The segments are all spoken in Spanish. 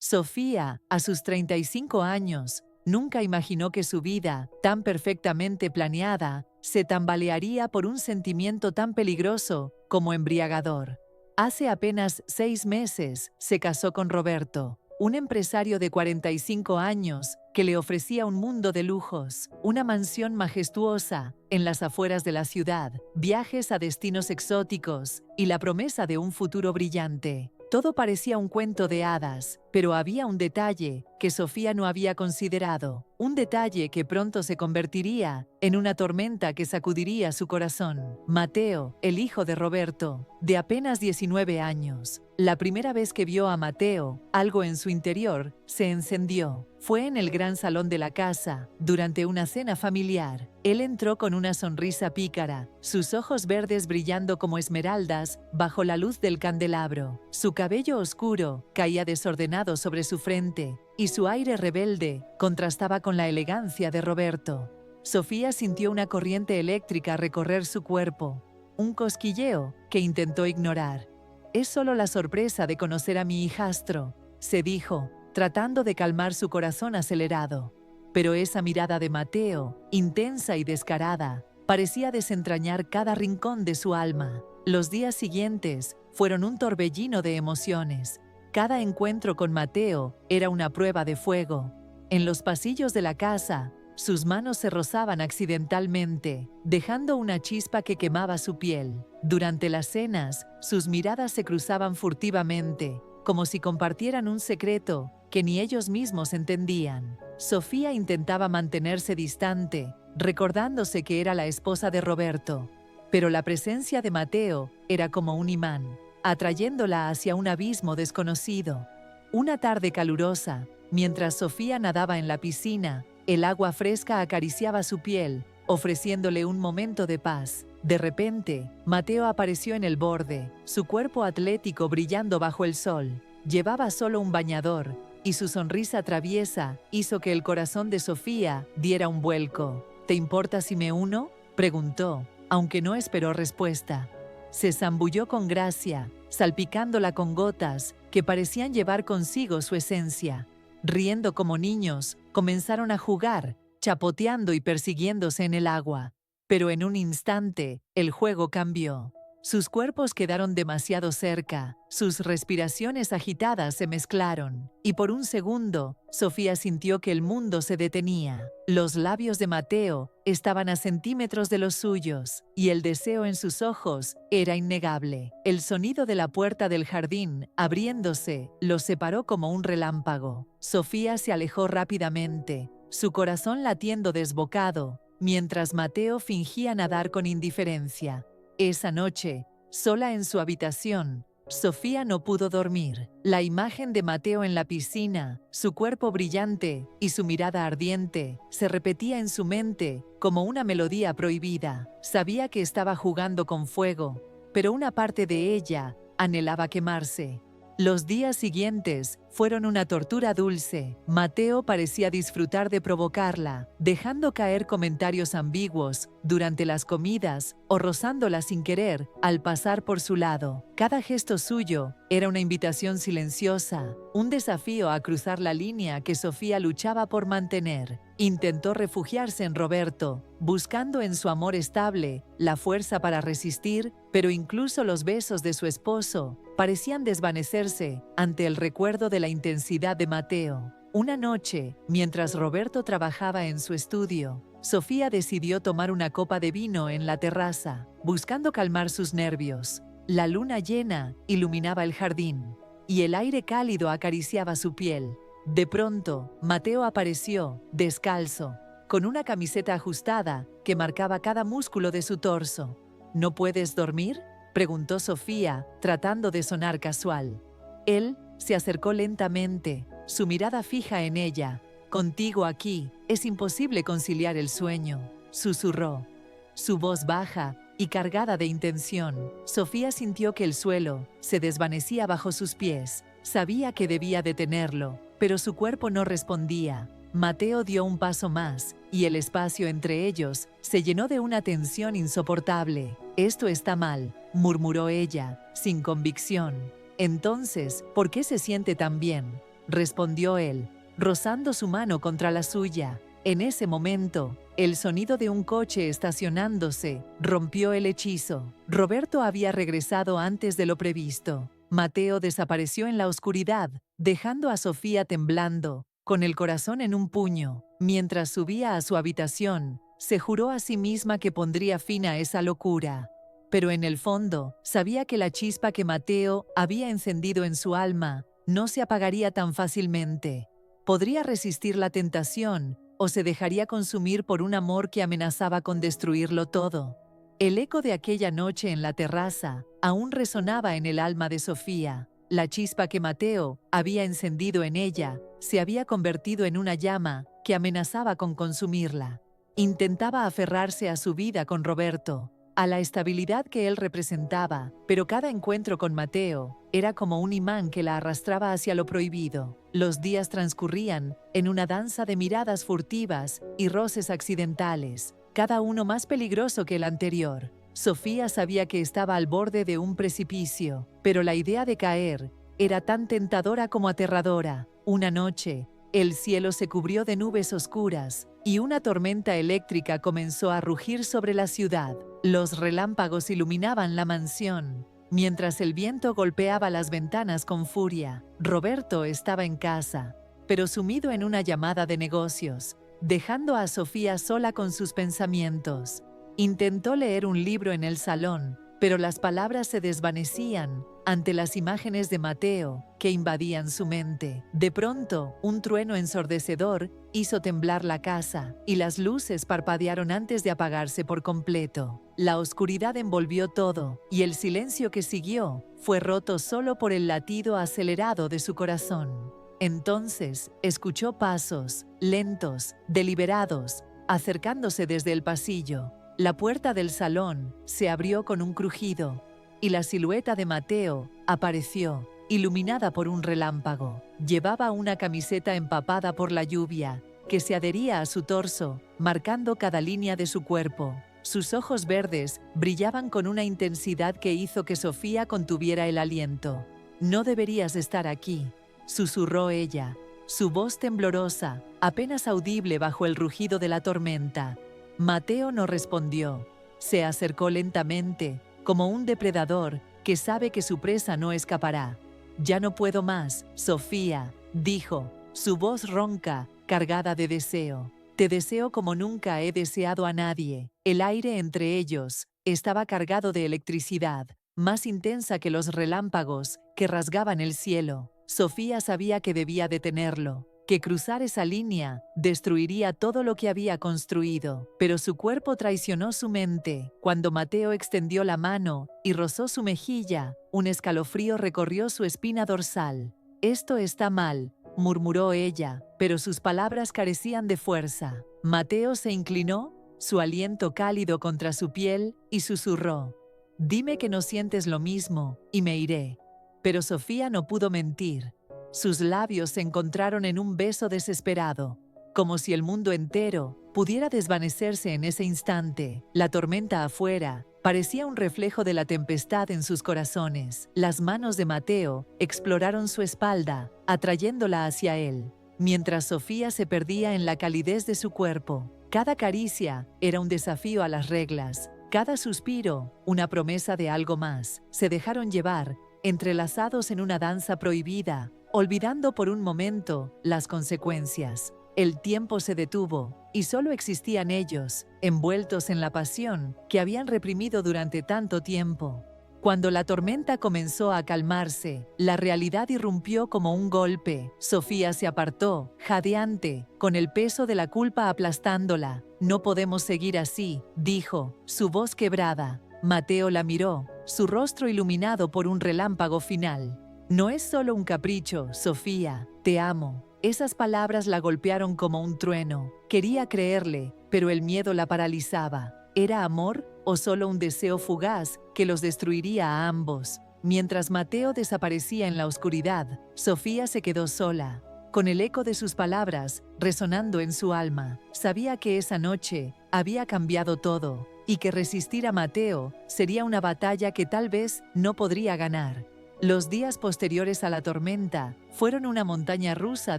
Sofía, a sus 35 años, nunca imaginó que su vida, tan perfectamente planeada, se tambalearía por un sentimiento tan peligroso como embriagador. Hace apenas 6 meses se casó con Roberto, un empresario de 45 años que le ofrecía un mundo de lujos, una mansión majestuosa en las afueras de la ciudad, viajes a destinos exóticos y la promesa de un futuro brillante. Todo parecía un cuento de hadas, pero había un detalle que Sofía no había considerado, un detalle que pronto se convertiría en una tormenta que sacudiría su corazón. Mateo, el hijo de Roberto, de apenas 19 años. La primera vez que vio a Mateo, algo en su interior se encendió. Fue en el gran salón de la casa, durante una cena familiar. Él entró con una sonrisa pícara, sus ojos verdes brillando como esmeraldas bajo la luz del candelabro. Su cabello oscuro caía desordenado sobre su frente, y su aire rebelde contrastaba con la elegancia de Roberto. Sofía sintió una corriente eléctrica recorrer su cuerpo, un cosquilleo que intentó ignorar. «Es solo la sorpresa de conocer a mi hijastro», se dijo, tratando de calmar su corazón acelerado. Pero esa mirada de Mateo, intensa y descarada, parecía desentrañar cada rincón de su alma. Los días siguientes fueron un torbellino de emociones. Cada encuentro con Mateo era una prueba de fuego. En los pasillos de la casa, sus manos se rozaban accidentalmente, dejando una chispa que quemaba su piel. Durante las cenas, sus miradas se cruzaban furtivamente, como si compartieran un secreto que ni ellos mismos entendían. Sofía intentaba mantenerse distante, recordándose que era la esposa de Roberto, pero la presencia de Mateo era como un imán, atrayéndola hacia un abismo desconocido. Una tarde calurosa, mientras Sofía nadaba en la piscina, el agua fresca acariciaba su piel, ofreciéndole un momento de paz. De repente, Mateo apareció en el borde, su cuerpo atlético brillando bajo el sol. Llevaba solo un bañador, y su sonrisa traviesa hizo que el corazón de Sofía diera un vuelco. «¿Te importa si me uno?», preguntó, aunque no esperó respuesta. Se zambulló con gracia, salpicándola con gotas que parecían llevar consigo su esencia. Riendo como niños, comenzaron a jugar, chapoteando y persiguiéndose en el agua. Pero en un instante, el juego cambió. Sus cuerpos quedaron demasiado cerca, sus respiraciones agitadas se mezclaron, y por un segundo, Sofía sintió que el mundo se detenía. Los labios de Mateo estaban a centímetros de los suyos, y el deseo en sus ojos era innegable. El sonido de la puerta del jardín, abriéndose, los separó como un relámpago. Sofía se alejó rápidamente, su corazón latiendo desbocado, mientras Mateo fingía nadar con indiferencia. Esa noche, sola en su habitación, Sofía no pudo dormir. La imagen de Mateo en la piscina, su cuerpo brillante y su mirada ardiente, se repetía en su mente como una melodía prohibida. Sabía que estaba jugando con fuego, pero una parte de ella anhelaba quemarse. Los días siguientes fueron una tortura dulce. Mateo parecía disfrutar de provocarla, dejando caer comentarios ambiguos durante las comidas o rozándola sin querer al pasar por su lado. Cada gesto suyo era una invitación silenciosa, un desafío a cruzar la línea que Sofía luchaba por mantener. Intentó refugiarse en Roberto, buscando en su amor estable la fuerza para resistir, pero incluso los besos de su esposo parecían desvanecerse ante el recuerdo de la intensidad de Mateo. Una noche, mientras Roberto trabajaba en su estudio, Sofía decidió tomar una copa de vino en la terraza, buscando calmar sus nervios. La luna llena iluminaba el jardín, y el aire cálido acariciaba su piel. De pronto, Mateo apareció, descalzo, con una camiseta ajustada que marcaba cada músculo de su torso. «¿No puedes dormir?», preguntó Sofía, tratando de sonar casual. Él se acercó lentamente, su mirada fija en ella. «Contigo aquí, es imposible conciliar el sueño», susurró. Su voz baja y cargada de intención. Sofía sintió que el suelo se desvanecía bajo sus pies. Sabía que debía detenerlo, pero su cuerpo no respondía. Mateo dio un paso más, y el espacio entre ellos se llenó de una tensión insoportable. «Esto está mal», murmuró ella, sin convicción. «Entonces, ¿por qué se siente tan bien?», respondió él, rozando su mano contra la suya. En ese momento, el sonido de un coche estacionándose rompió el hechizo. Roberto había regresado antes de lo previsto. Mateo desapareció en la oscuridad, dejando a Sofía temblando, con el corazón en un puño. Mientras subía a su habitación, se juró a sí misma que pondría fin a esa locura. Pero en el fondo, sabía que la chispa que Mateo había encendido en su alma no se apagaría tan fácilmente. Podría resistir la tentación o se dejaría consumir por un amor que amenazaba con destruirlo todo. El eco de aquella noche en la terraza aún resonaba en el alma de Sofía. La chispa que Mateo había encendido en ella se había convertido en una llama que amenazaba con consumirla. Intentaba aferrarse a su vida con Roberto, a la estabilidad que él representaba, pero cada encuentro con Mateo era como un imán que la arrastraba hacia lo prohibido. Los días transcurrían en una danza de miradas furtivas y roces accidentales, cada uno más peligroso que el anterior. Sofía sabía que estaba al borde de un precipicio, pero la idea de caer era tan tentadora como aterradora. Una noche, el cielo se cubrió de nubes oscuras y una tormenta eléctrica comenzó a rugir sobre la ciudad. Los relámpagos iluminaban la mansión, mientras el viento golpeaba las ventanas con furia. Roberto estaba en casa, pero sumido en una llamada de negocios, dejando a Sofía sola con sus pensamientos. Intentó leer un libro en el salón, pero las palabras se desvanecían ante las imágenes de Mateo que invadían su mente. De pronto, un trueno ensordecedor hizo temblar la casa y las luces parpadearon antes de apagarse por completo. La oscuridad envolvió todo y el silencio que siguió fue roto solo por el latido acelerado de su corazón. Entonces, escuchó pasos, lentos, deliberados, acercándose desde el pasillo. La puerta del salón se abrió con un crujido y la silueta de Mateo apareció, iluminada por un relámpago. Llevaba una camiseta empapada por la lluvia que se adhería a su torso, marcando cada línea de su cuerpo. Sus ojos verdes brillaban con una intensidad que hizo que Sofía contuviera el aliento. «No deberías estar aquí», susurró ella, su voz temblorosa, apenas audible bajo el rugido de la tormenta. Mateo no respondió. Se acercó lentamente, como un depredador que sabe que su presa no escapará. «Ya no puedo más, Sofía», dijo, su voz ronca, cargada de deseo. «Te deseo como nunca he deseado a nadie». El aire entre ellos estaba cargado de electricidad, más intensa que los relámpagos que rasgaban el cielo. Sofía sabía que debía detenerlo, que cruzar esa línea destruiría todo lo que había construido, pero su cuerpo traicionó su mente. Cuando Mateo extendió la mano y rozó su mejilla, un escalofrío recorrió su espina dorsal. «Esto está mal», murmuró ella, pero sus palabras carecían de fuerza. Mateo se inclinó, su aliento cálido contra su piel, y susurró: «Dime que no sientes lo mismo, y me iré». Pero Sofía no pudo mentir. Sus labios se encontraron en un beso desesperado, como si el mundo entero pudiera desvanecerse en ese instante. La tormenta afuera parecía un reflejo de la tempestad en sus corazones. Las manos de Mateo exploraron su espalda, atrayéndola hacia él, mientras Sofía se perdía en la calidez de su cuerpo. Cada caricia era un desafío a las reglas, cada suspiro una promesa de algo más. Se dejaron llevar, entrelazados en una danza prohibida, olvidando por un momento las consecuencias. El tiempo se detuvo y solo existían ellos, envueltos en la pasión que habían reprimido durante tanto tiempo. Cuando la tormenta comenzó a calmarse, la realidad irrumpió como un golpe. Sofía se apartó, jadeante, con el peso de la culpa aplastándola. «No podemos seguir así», dijo, su voz quebrada. Mateo la miró, su rostro iluminado por un relámpago final. «No es solo un capricho, Sofía, te amo». Esas palabras la golpearon como un trueno. Quería creerle, pero el miedo la paralizaba. ¿Era amor o solo un deseo fugaz que los destruiría a ambos? Mientras Mateo desaparecía en la oscuridad, Sofía se quedó sola, con el eco de sus palabras resonando en su alma. Sabía que esa noche había cambiado todo y que resistir a Mateo sería una batalla que tal vez no podría ganar. Los días posteriores a la tormenta fueron una montaña rusa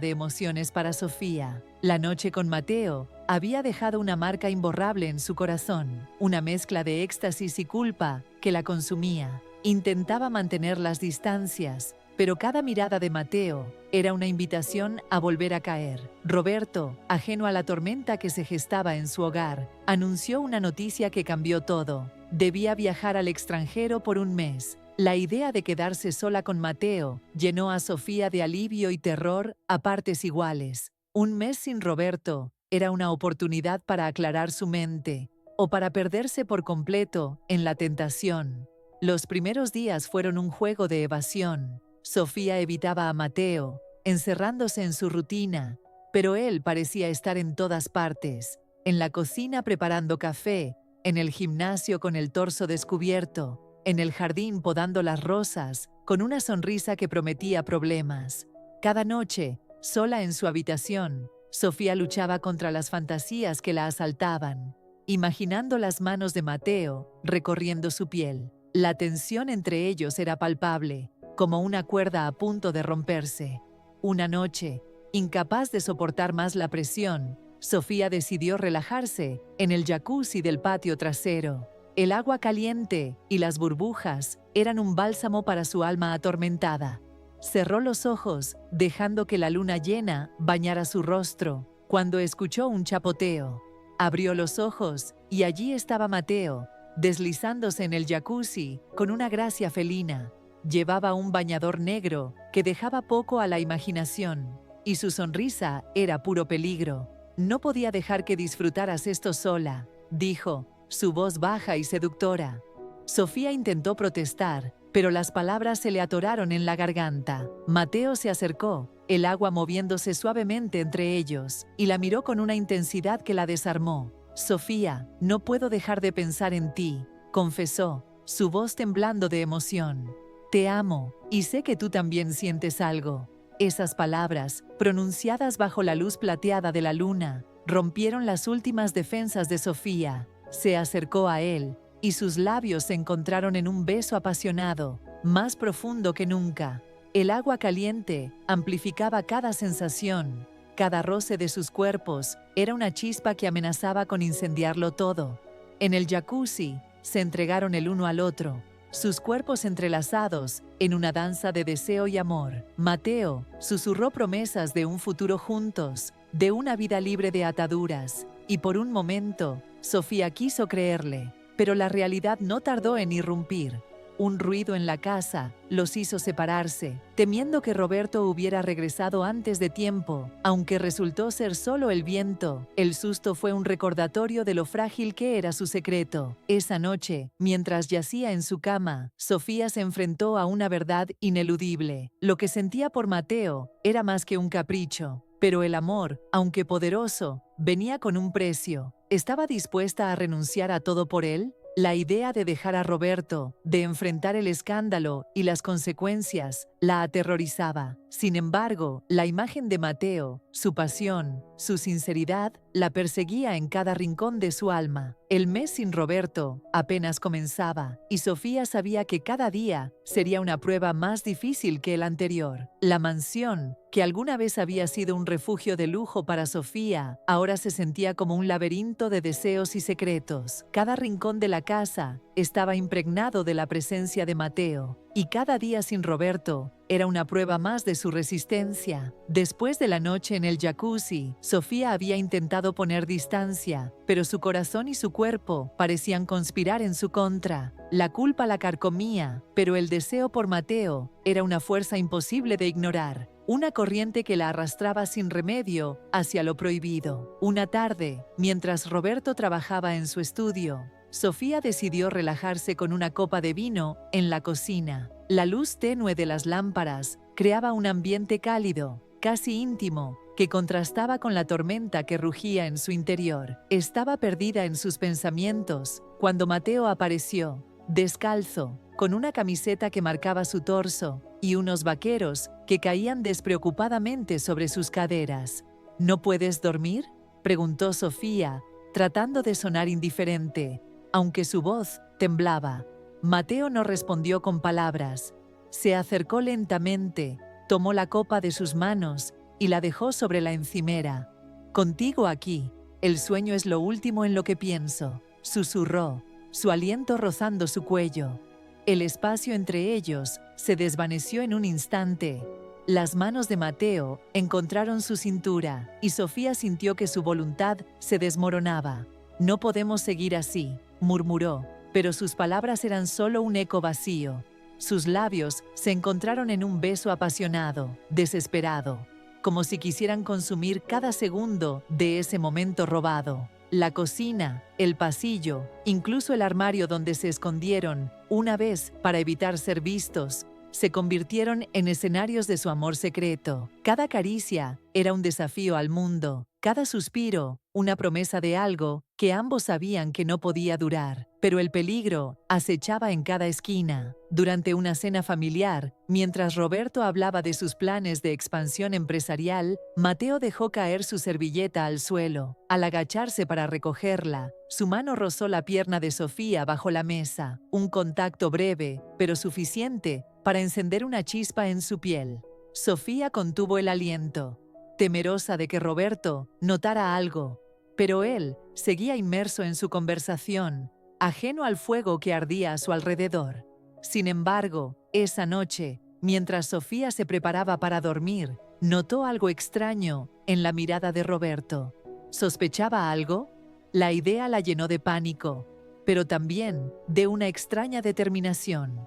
de emociones para Sofía. La noche con Mateo había dejado una marca imborrable en su corazón, una mezcla de éxtasis y culpa que la consumía. Intentaba mantener las distancias, pero cada mirada de Mateo era una invitación a volver a caer. Roberto, ajeno a la tormenta que se gestaba en su hogar, anunció una noticia que cambió todo. Debía viajar al extranjero por un mes. La idea de quedarse sola con Mateo llenó a Sofía de alivio y terror a partes iguales. Un mes sin Roberto era una oportunidad para aclarar su mente o para perderse por completo en la tentación. Los primeros días fueron un juego de evasión. Sofía evitaba a Mateo, encerrándose en su rutina, pero él parecía estar en todas partes, en la cocina preparando café, en el gimnasio con el torso descubierto, en el jardín podando las rosas, con una sonrisa que prometía problemas. Cada noche, sola en su habitación, Sofía luchaba contra las fantasías que la asaltaban, imaginando las manos de Mateo recorriendo su piel. La tensión entre ellos era palpable, como una cuerda a punto de romperse. Una noche, incapaz de soportar más la presión, Sofía decidió relajarse en el jacuzzi del patio trasero. El agua caliente y las burbujas eran un bálsamo para su alma atormentada. Cerró los ojos, dejando que la luna llena bañara su rostro, cuando escuchó un chapoteo. Abrió los ojos y allí estaba Mateo, deslizándose en el jacuzzi con una gracia felina. Llevaba un bañador negro que dejaba poco a la imaginación, y su sonrisa era puro peligro. «No podía dejar que disfrutaras esto sola», dijo, su voz baja y seductora. Sofía intentó protestar, pero las palabras se le atoraron en la garganta. Mateo se acercó, el agua moviéndose suavemente entre ellos, y la miró con una intensidad que la desarmó. «Sofía, no puedo dejar de pensar en ti», confesó, su voz temblando de emoción. «Te amo, y sé que tú también sientes algo». Esas palabras, pronunciadas bajo la luz plateada de la luna, rompieron las últimas defensas de Sofía. Se acercó a él, y sus labios se encontraron en un beso apasionado, más profundo que nunca. El agua caliente amplificaba cada sensación. Cada roce de sus cuerpos era una chispa que amenazaba con incendiarlo todo. En el jacuzzi se entregaron el uno al otro, sus cuerpos entrelazados en una danza de deseo y amor. Mateo susurró promesas de un futuro juntos, de una vida libre de ataduras, y por un momento, Sofía quiso creerle, pero la realidad no tardó en irrumpir. Un ruido en la casa los hizo separarse, temiendo que Roberto hubiera regresado antes de tiempo, aunque resultó ser solo el viento. El susto fue un recordatorio de lo frágil que era su secreto. Esa noche, mientras yacía en su cama, Sofía se enfrentó a una verdad ineludible. Lo que sentía por Mateo era más que un capricho, pero el amor, aunque poderoso, venía con un precio. ¿Estaba dispuesta a renunciar a todo por él? La idea de dejar a Roberto, de enfrentar el escándalo y las consecuencias, la aterrorizaba. Sin embargo, la imagen de Mateo, su pasión, su sinceridad, la perseguía en cada rincón de su alma. El mes sin Roberto apenas comenzaba, y Sofía sabía que cada día sería una prueba más difícil que el anterior. La mansión, que alguna vez había sido un refugio de lujo para Sofía, ahora se sentía como un laberinto de deseos y secretos. Cada rincón de la casa estaba impregnado de la presencia de Mateo, y cada día sin Roberto era una prueba más de su resistencia. Después de la noche en el jacuzzi, Sofía había intentado poner distancia, pero su corazón y su cuerpo parecían conspirar en su contra. La culpa la carcomía, pero el deseo por Mateo era una fuerza imposible de ignorar. Una corriente que la arrastraba sin remedio hacia lo prohibido. Una tarde, mientras Roberto trabajaba en su estudio, Sofía decidió relajarse con una copa de vino en la cocina. La luz tenue de las lámparas creaba un ambiente cálido, casi íntimo, que contrastaba con la tormenta que rugía en su interior. Estaba perdida en sus pensamientos cuando Mateo apareció, descalzo, con una camiseta que marcaba su torso y unos vaqueros que caían despreocupadamente sobre sus caderas. ¿No puedes dormir?, preguntó Sofía, tratando de sonar indiferente, aunque su voz temblaba. Mateo no respondió con palabras. Se acercó lentamente, tomó la copa de sus manos y la dejó sobre la encimera. «Contigo aquí, el sueño es lo último en lo que pienso», susurró, su aliento rozando su cuello. El espacio entre ellos se desvaneció en un instante. Las manos de Mateo encontraron su cintura y Sofía sintió que su voluntad se desmoronaba. «No podemos seguir así», murmuró, pero sus palabras eran solo un eco vacío. Sus labios se encontraron en un beso apasionado, desesperado, como si quisieran consumir cada segundo de ese momento robado. La cocina, el pasillo, incluso el armario donde se escondieron, una vez para evitar ser vistos, se convirtieron en escenarios de su amor secreto. Cada caricia era un desafío al mundo, cada suspiro una promesa de algo que ambos sabían que no podía durar. Pero el peligro acechaba en cada esquina. Durante una cena familiar, mientras Roberto hablaba de sus planes de expansión empresarial, Mateo dejó caer su servilleta al suelo. Al agacharse para recogerla, su mano rozó la pierna de Sofía bajo la mesa. Un contacto breve, pero suficiente para encender una chispa en su piel. Sofía contuvo el aliento, temerosa de que Roberto notara algo, pero él seguía inmerso en su conversación, ajeno al fuego que ardía a su alrededor. Sin embargo, esa noche, mientras Sofía se preparaba para dormir, notó algo extraño en la mirada de Roberto. ¿Sospechaba algo? La idea la llenó de pánico, pero también de una extraña determinación.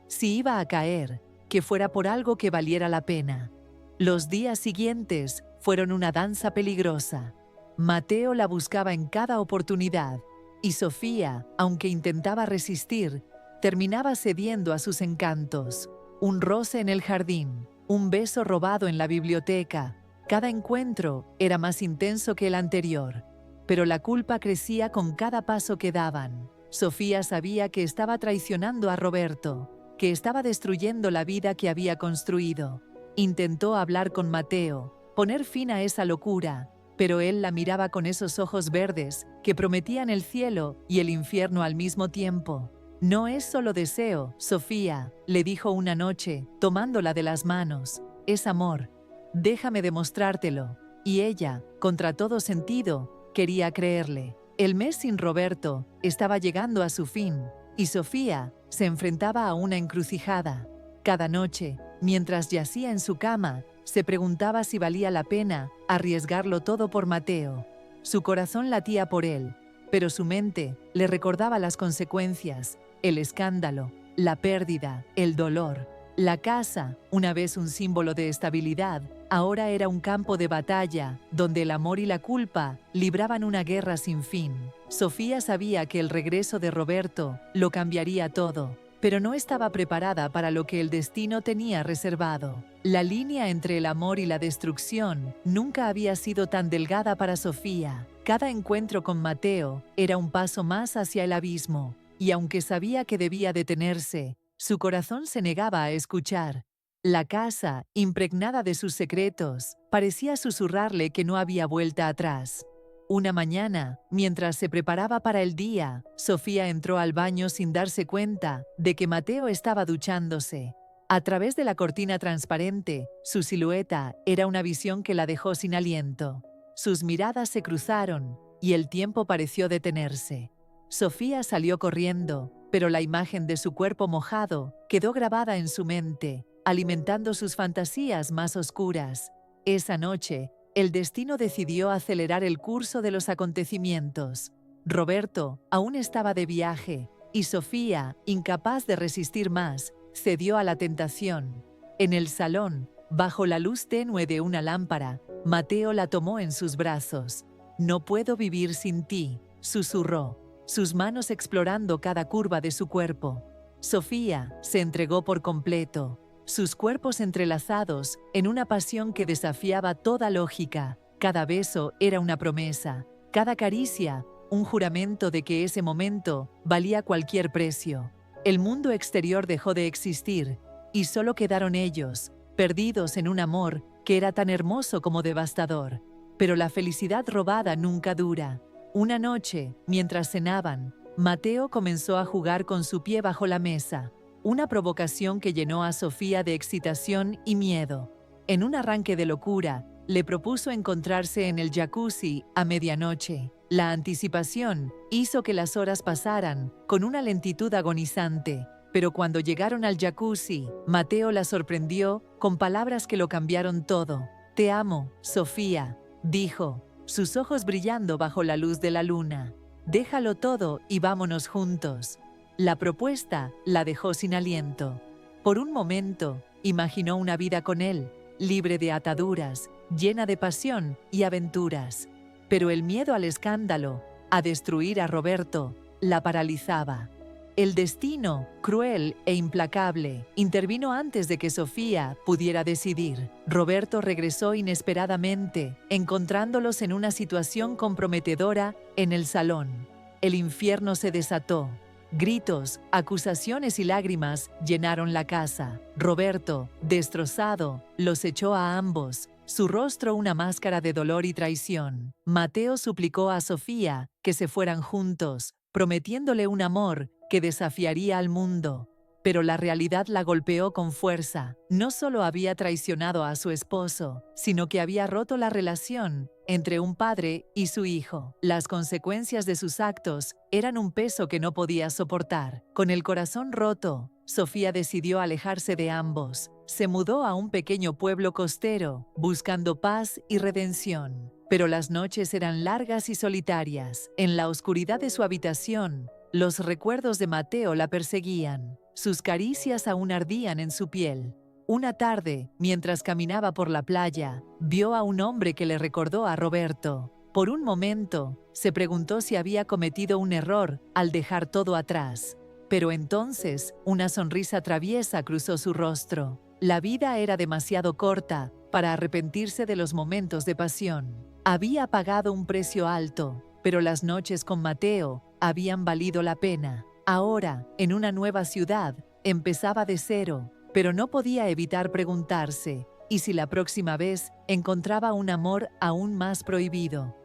Si iba a caer, que fuera por algo que valiera la pena. Los días siguientes fueron una danza peligrosa. Mateo la buscaba en cada oportunidad, y Sofía, aunque intentaba resistir, terminaba cediendo a sus encantos. Un roce en el jardín, un beso robado en la biblioteca. Cada encuentro era más intenso que el anterior, pero la culpa crecía con cada paso que daban. Sofía sabía que estaba traicionando a Roberto, que estaba destruyendo la vida que había construido. Intentó hablar con Mateo, poner fin a esa locura, pero él la miraba con esos ojos verdes que prometían el cielo y el infierno al mismo tiempo. «No es solo deseo, Sofía», le dijo una noche, tomándola de las manos. «Es amor. Déjame demostrártelo». Y ella, contra todo sentido, quería creerle. El mes sin Roberto estaba llegando a su fin, y Sofía se enfrentaba a una encrucijada. Cada noche, mientras yacía en su cama, se preguntaba si valía la pena arriesgarlo todo por Mateo. Su corazón latía por él, pero su mente le recordaba las consecuencias, el escándalo, la pérdida, el dolor. La casa, una vez un símbolo de estabilidad, ahora era un campo de batalla, donde el amor y la culpa libraban una guerra sin fin. Sofía sabía que el regreso de Roberto lo cambiaría todo, pero no estaba preparada para lo que el destino tenía reservado. La línea entre el amor y la destrucción nunca había sido tan delgada para Sofía. Cada encuentro con Mateo era un paso más hacia el abismo, y aunque sabía que debía detenerse, su corazón se negaba a escuchar. La casa, impregnada de sus secretos, parecía susurrarle que no había vuelta atrás. Una mañana, mientras se preparaba para el día, Sofía entró al baño sin darse cuenta de que Mateo estaba duchándose. A través de la cortina transparente, su silueta era una visión que la dejó sin aliento. Sus miradas se cruzaron y el tiempo pareció detenerse. Sofía salió corriendo, pero la imagen de su cuerpo mojado quedó grabada en su mente, alimentando sus fantasías más oscuras. Esa noche, el destino decidió acelerar el curso de los acontecimientos. Roberto aún estaba de viaje, y Sofía, incapaz de resistir más, cedió a la tentación. En el salón, bajo la luz tenue de una lámpara, Mateo la tomó en sus brazos. «No puedo vivir sin ti», susurró, sus manos explorando cada curva de su cuerpo. Sofía se entregó por completo, sus cuerpos entrelazados en una pasión que desafiaba toda lógica. Cada beso era una promesa, cada caricia un juramento de que ese momento valía cualquier precio. El mundo exterior dejó de existir, y solo quedaron ellos, perdidos en un amor que era tan hermoso como devastador. Pero la felicidad robada nunca dura. Una noche, mientras cenaban, Mateo comenzó a jugar con su pie bajo la mesa. una provocación que llenó a Sofía de excitación y miedo. En un arranque de locura, le propuso encontrarse en el jacuzzi a medianoche. La anticipación hizo que las horas pasaran con una lentitud agonizante, pero cuando llegaron al jacuzzi, Mateo la sorprendió con palabras que lo cambiaron todo. «Te amo, Sofía», dijo, sus ojos brillando bajo la luz de la luna. «Déjalo todo y vámonos juntos». La propuesta la dejó sin aliento. Por un momento, imaginó una vida con él, libre de ataduras, llena de pasión y aventuras. Pero el miedo al escándalo, a destruir a Roberto, la paralizaba. El destino, cruel e implacable, intervino antes de que Sofía pudiera decidir. Roberto regresó inesperadamente, encontrándolos en una situación comprometedora en el salón. El infierno se desató. Gritos, acusaciones y lágrimas llenaron la casa. Roberto, destrozado, los echó a ambos, su rostro una máscara de dolor y traición. Mateo suplicó a Sofía que se fueran juntos, prometiéndole un amor que desafiaría al mundo. Pero la realidad la golpeó con fuerza. No solo había traicionado a su esposo, sino que había roto la relación entre un padre y su hijo. Las consecuencias de sus actos eran un peso que no podía soportar. Con el corazón roto, Sofía decidió alejarse de ambos. Se mudó a un pequeño pueblo costero, buscando paz y redención. Pero las noches eran largas y solitarias. En la oscuridad de su habitación, los recuerdos de Mateo la perseguían. Sus caricias aún ardían en su piel. Una tarde, mientras caminaba por la playa, vio a un hombre que le recordó a Roberto. Por un momento, se preguntó si había cometido un error al dejar todo atrás. Pero entonces, una sonrisa traviesa cruzó su rostro. La vida era demasiado corta para arrepentirse de los momentos de pasión. Había pagado un precio alto, pero las noches con Mateo habían valido la pena. Ahora, en una nueva ciudad, empezaba de cero, pero no podía evitar preguntarse, ¿y si la próxima vez encontraba un amor aún más prohibido?